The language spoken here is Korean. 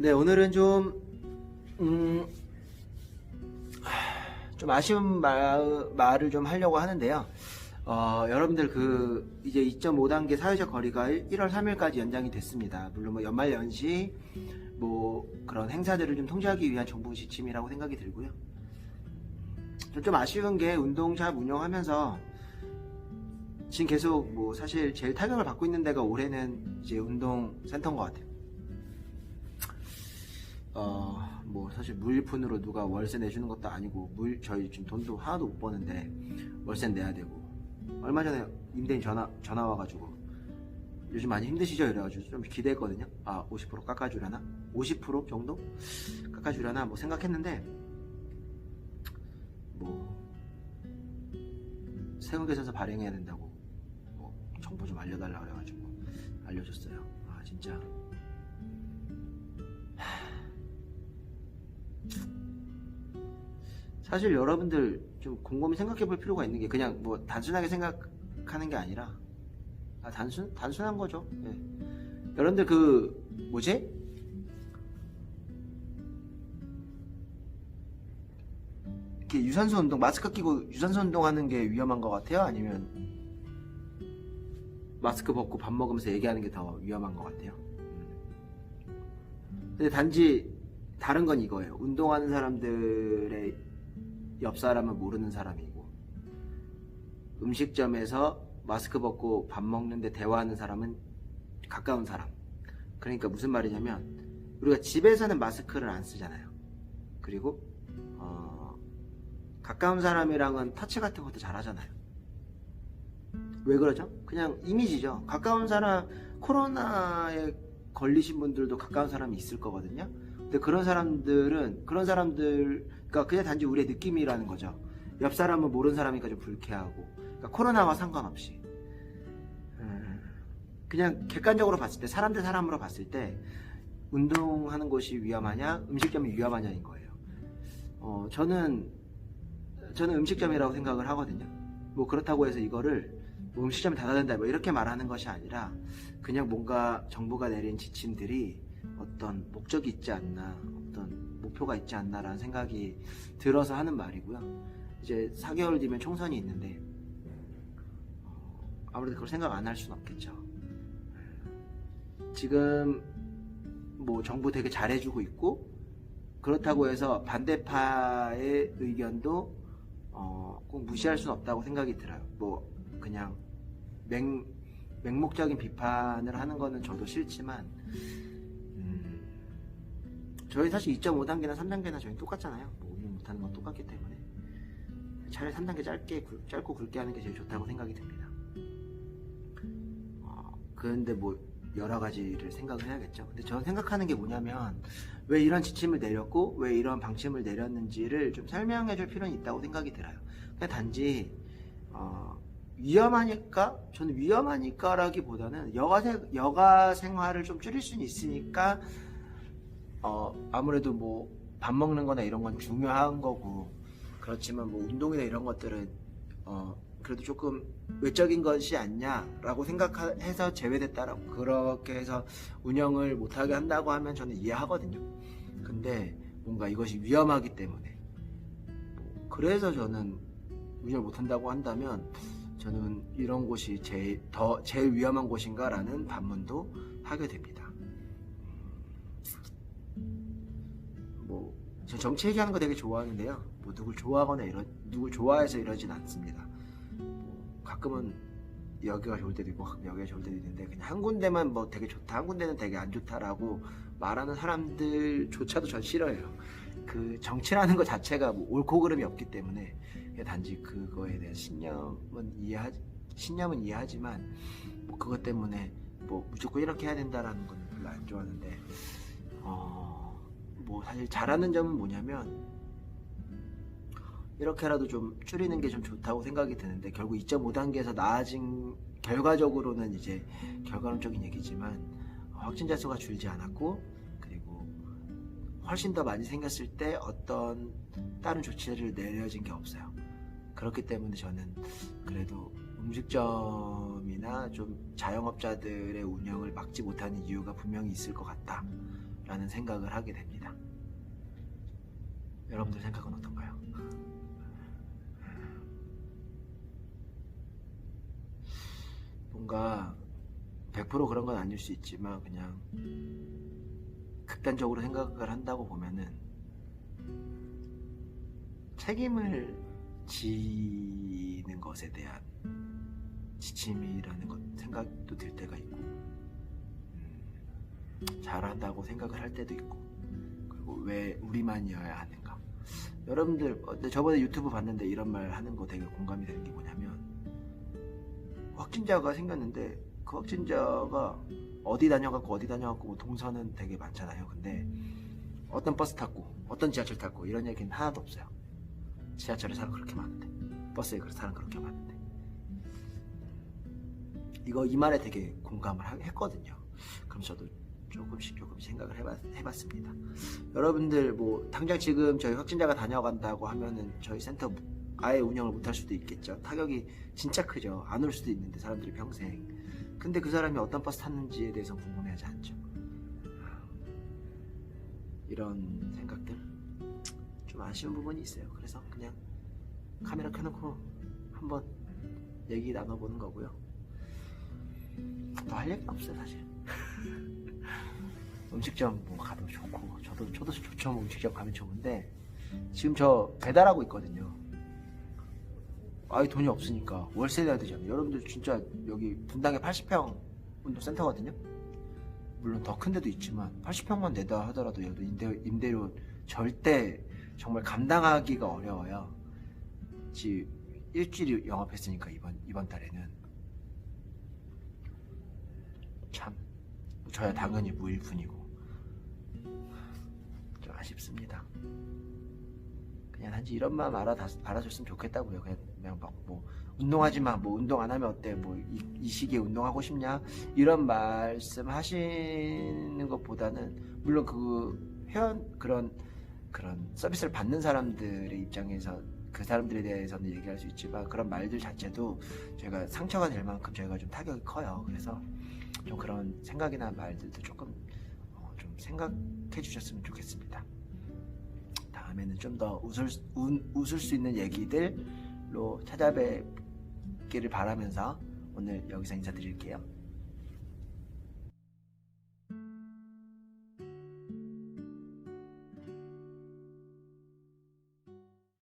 네, 오늘은 좀 아쉬운 말을 좀 하려고 하는데요. 여러분들 이제 2.5단계 사회적 거리가 1월 3일까지 연장이 됐습니다. 물론 뭐 연말 연시 뭐 그런 행사들을 좀 통제하기 위한 정부 지침이라고 생각이 들고요. 좀 아쉬운 게 운동샵 운영하면서 지금 계속 뭐 사실 제일 타격을 받고 있는 데가 올해는 이제 운동센터인 것 같아요. 뭐 사실 무일푼으로 누가 월세 내주는 것도 아니고 저희 지금 돈도 하나도 못 버는데 월세 내야 되고, 얼마 전에 임대인 전화 와가지고 요즘 많이 힘드시죠? 이래가지고 좀 기대했거든요. 50% 깎아주려나? 50% 정도? 깎아주려나? 뭐 생각했는데 뭐 세금계산서 발행해야 된다고 뭐 정보 좀 알려달라 그래가지고 알려줬어요. 진짜 사실 여러분들 좀 곰곰이 생각해 볼 필요가 있는 게, 그냥 뭐 단순하게 생각하는 게 아니라 단순한 거죠. 예. 여러분들 뭐지? 이렇게 유산소 운동, 마스크 끼고 유산소 운동하는 게 위험한 것 같아요? 아니면 마스크 벗고 밥 먹으면서 얘기하는 게 더 위험한 것 같아요? 근데 단지 다른 건 이거예요. 운동하는 사람들의 옆 사람은 모르는 사람이고, 음식점에서 마스크 벗고 밥 먹는데 대화하는 사람은 가까운 사람. 그러니까 무슨 말이냐면, 우리가 집에서는 마스크를 안 쓰잖아요. 그리고 가까운 사람이랑은 터치 같은 것도 잘 하잖아요. 왜 그러죠? 그냥 이미지죠. 가까운 사람, 코로나에 걸리신 분들도 가까운 사람이 있을 거거든요. 근데 그런 사람들, 그러니까 그냥 단지 우리의 느낌이라는 거죠. 옆 사람은 모르는 사람이니까 좀 불쾌하고, 그러니까 코로나와 상관없이 그냥 객관적으로 봤을 때, 사람 대 사람으로 봤을 때 운동하는 곳이 위험하냐, 음식점이 위험하냐인 거예요. 저는 음식점이라고 생각을 하거든요. 뭐 그렇다고 해서 이거를 뭐 음식점이 닫아야 된다 뭐 이렇게 말하는 것이 아니라, 그냥 뭔가 정부가 내린 지침들이 어떤 목적이 있지 않나, 어떤 목표가 있지 않나라는 생각이 들어서 하는 말이고요. 이제 4개월 뒤면 총선이 있는데 아무래도 그걸 생각 안 할 수는 없겠죠. 지금 뭐 정부 되게 잘해주고 있고, 그렇다고 해서 반대파의 의견도 꼭 무시할 수는 없다고 생각이 들어요. 뭐 그냥 맹목적인 비판을 하는 거는 저도 싫지만, 저희 사실 2.5단계나 3단계나 저희 똑같잖아요. 뭐 운영 못하는 건 똑같기 때문에 차라리 3단계 짧고 굵게 하는 게 제일 좋다고 생각이 듭니다. 그런데 뭐 여러 가지를 생각을 해야겠죠. 근데 저는 생각하는 게 뭐냐면, 왜 이런 지침을 내렸고 왜 이런 방침을 내렸는지를 좀 설명해 줄 필요는 있다고 생각이 들어요. 그냥 단지 위험하니까, 저는 위험하니까라기보다는 여가 생활을 좀 줄일 수는 있으니까, 아무래도 뭐 밥 먹는 거나 이런 건 중요한 거고, 그렇지만 뭐 운동이나 이런 것들은 그래도 조금 외적인 것이 아니냐라고 생각해서 제외됐다라고, 그렇게 해서 운영을 못하게 한다고 하면 저는 이해하거든요. 근데 뭔가 이것이 위험하기 때문에, 그래서 저는 운영을 못한다고 한다면, 저는 이런 곳이 제일 위험한 곳인가 라는 반문도 하게 됩니다. 뭐 저 정치 얘기하는 거 되게 좋아하는데요. 뭐 누굴 좋아하거나 누굴 좋아해서 이러진 않습니다. 뭐 가끔은 여기가 좋을 때도 있고 여기가 좋을 때도 있는데, 그냥 한 군데만 뭐 되게 좋다, 한 군데는 되게 안 좋다라고 말하는 사람들조차도 전 싫어해요. 그 정치라는 것 자체가 뭐 옳고 그름이 없기 때문에, 단지 그거에 대한 신념은 이해하지만 뭐 그것 때문에 뭐 무조건 이렇게 해야 된다라는 건 별로 안 좋아하는데, 뭐 사실 잘하는 점은 뭐냐면, 이렇게라도 좀 줄이는 게 좀 좋다고 생각이 드는데, 결국 2.5단계에서 나아진 결과적으로는 이제 결과론적인 얘기지만, 확진자 수가 줄지 않았고, 그리고 훨씬 더 많이 생겼을 때 어떤 다른 조치를 내려진 게 없어요. 그렇기 때문에 저는 그래도 음식점이나 좀 자영업자들의 운영을 막지 못하는 이유가 분명히 있을 것 같다 라는 생각을 하게 됩니다. 여러분들 생각은 어떤가요? 뭔가 100% 그런 건 아닐 수 있지만 그냥 극단적으로 생각을 한다고 보면은 책임을 지는 것에 대한 지침이라는 것 생각도 들 때가 있고 잘한다고 생각을 할 때도 있고 그리고 왜 우리만이어야 하는가. 여러분들 저번에 유튜브 봤는데 이런 말 하는 거 되게 공감이 되는 게 뭐냐면 확진자가 생겼는데 그 확진자가 어디 다녀갔고 뭐 동선은 되게 많잖아요. 근데 어떤 버스 탔고 어떤 지하철 탔고 이런 얘기는 하나도 없어요. 지하철에 사람 그렇게 많은데 버스에 사람 그렇게 많은데 이 말에 되게 공감을 했거든요. 그럼 저도 조금씩 생각을 해봤습니다. 여러분들 뭐 당장 지금 저희 확진자가 다녀간다고 하면은 저희 센터 아예 운영을 못할 수도 있겠죠. 타격이 진짜 크죠. 안 올 수도 있는데 사람들이 평생. 근데 그 사람이 어떤 버스 탔는지에 대해서 궁금해하지 않죠. 이런 생각들 좀 아쉬운 부분이 있어요. 그래서 그냥 카메라 켜놓고 한번 얘기 나눠보는 거고요. 더 할 얘기는 없어요 사실. 음식점 뭐 가도 좋고 저도 좋죠. 뭐 음식점 가면 좋은데 지금 저 배달하고 있거든요. 아예 돈이 없으니까 월세 내야 되잖아요. 여러분들 진짜 여기 분당에 80평 운동센터거든요. 물론 더 큰 데도 있지만 80평만 내다 하더라도 여기 임대료 절대 정말 감당하기가 어려워요. 지금 일주일 영업했으니까 이번 달에는 참 저야 당연히 무일푼이고 좀 아쉽습니다. 그냥 단지 이런 마음 알아줬으면 좋겠다고요. 그냥 막 뭐 운동하지 마, 뭐 운동 안 하면 어때, 뭐 이 시기에 운동하고 싶냐 이런 말씀 하시는 것보다는 물론 그 그런 서비스를 받는 사람들의 입장에서 그 사람들에 대해서는 얘기할 수 있지만 그런 말들 자체도 저희가 상처가 될 만큼 저희가 좀 타격이 커요. 그래서 좀 그런 생각이나 말들도 조금 좀 생각해 주셨으면 좋겠습니다. 다음에는 좀 더 웃을 수 있는 얘기들로 찾아뵙기를 바라면서 오늘 여기서 인사드릴게요.